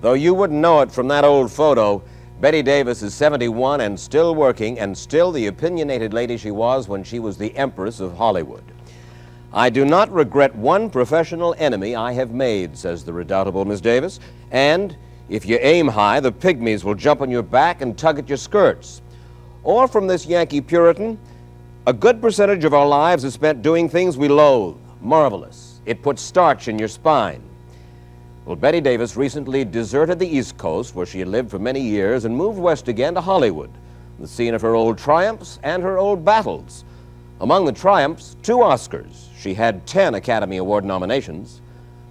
Though you wouldn't know it from that old photo, Bette Davis is 71 and still working, and still the opinionated lady she was when she was the Empress of Hollywood. "I do not regret one professional enemy I have made," says the redoubtable Miss Davis, "and if you aim high, the pygmies will jump on your back and tug at your skirts." Or from this Yankee Puritan, "A good percentage of our lives is spent doing things we loathe. Marvelous. It puts starch in your spine." Well, Bette Davis recently deserted the East Coast, where she had lived for many years, and moved west again to Hollywood, the scene of her old triumphs and her old battles. Among the triumphs, 2 Oscars. She had 10 Academy Award nominations.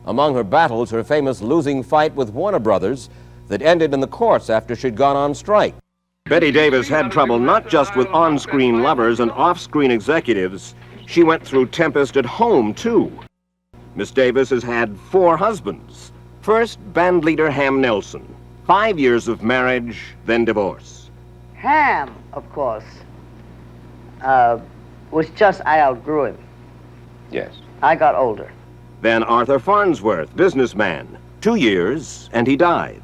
Among her battles, her famous losing fight with Warner Brothers that ended in the courts after she'd gone on strike. Bette Davis had trouble not just with on-screen lovers and off-screen executives. She went through tempest at home, too. Miss Davis has had 4 husbands. First, bandleader Ham Nelson. 5 years of marriage, then divorce. Ham, of course, was just, I outgrew him. Yes. I got older. Then Arthur Farnsworth, businessman. 2 years, and he died.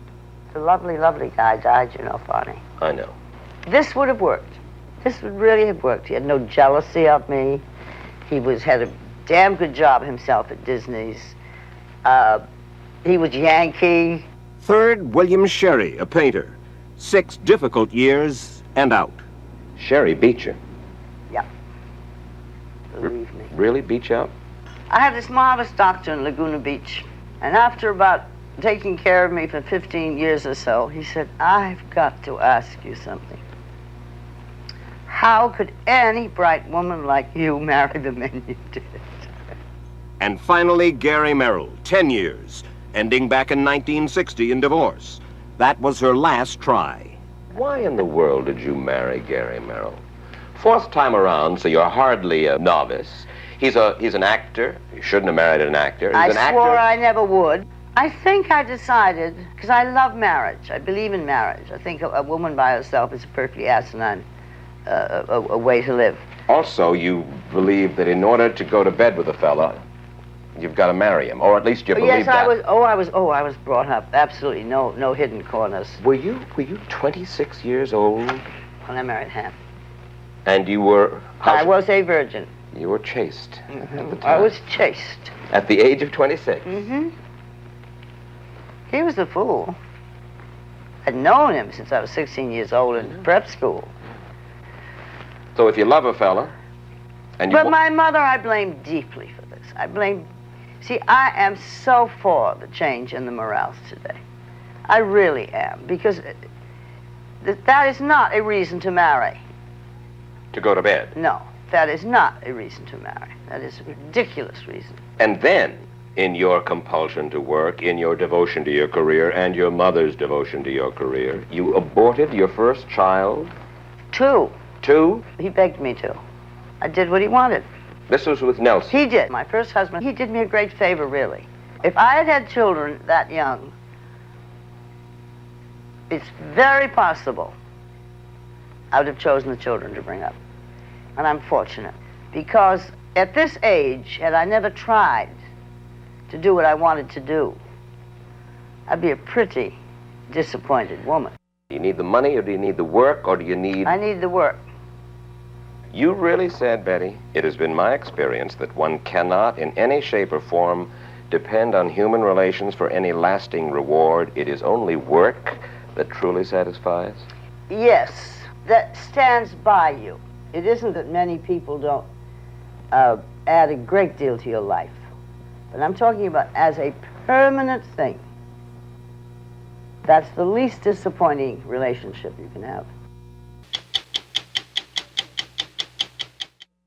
The lovely, lovely guy died, you know, Farney. I know. This would have worked. This would really have worked. He had no jealousy of me. He had a damn good job himself at Disney's. He was Yankee. Third, William Sherry, a painter. 6 difficult years and out. Sherry beat you? Yeah. Believe me. Really beat you up? I had this marvelous doctor in Laguna Beach, and after about taking care of me for 15 years or so, he said, "I've got to ask you something. How could any bright woman like you marry the men you did?" And finally, Gary Merrill, 10 years, ending back in 1960 in divorce. That was her last try. Why in the world did you marry Gary Merrill? 4th time around, so you're hardly a novice. He's an actor. You shouldn't have married an actor. He's an actor. I swore I never would. I think I decided, because I love marriage. I believe in marriage. I think a woman by herself is a perfectly asinine a way to live. Also, you believe that in order to go to bed with a fella, you've got to marry him, or at least you believe yes, that. I was brought up absolutely no hidden corners. Were you 26 years old When I married Ham. and you were? I was a virgin. You were chaste at the time. I was chaste. At the age of 26. Mm-hmm. He was a fool. I'd known him since I was 16 years old in prep school. So if you love a fella, and you... But my mother, I blame deeply for this. See, I am so for the change in the morals today. I really am, because that is not a reason to marry. To go to bed? No, that is not a reason to marry. That is a ridiculous reason. And then, in your compulsion to work, in your devotion to your career, and your mother's devotion to your career, you aborted your first child? 2. 2? He begged me to. I did what he wanted. This was with Nelson? He did. My first husband, he did me a great favor, really. If I had had children that young, it's very possible I would have chosen the children to bring up. And I'm fortunate, because at this age, had I never tried to do what I wanted to do, I'd be a pretty disappointed woman. Do you need the money, or do you need the work, or do you need... I need the work. You really said, Betty, it has been my experience that one cannot, in any shape or form, depend on human relations for any lasting reward. It is only work that truly satisfies. Yes, that stands by you. It isn't that many people don't add a great deal to your life. But I'm talking about as a permanent thing. That's the least disappointing relationship you can have.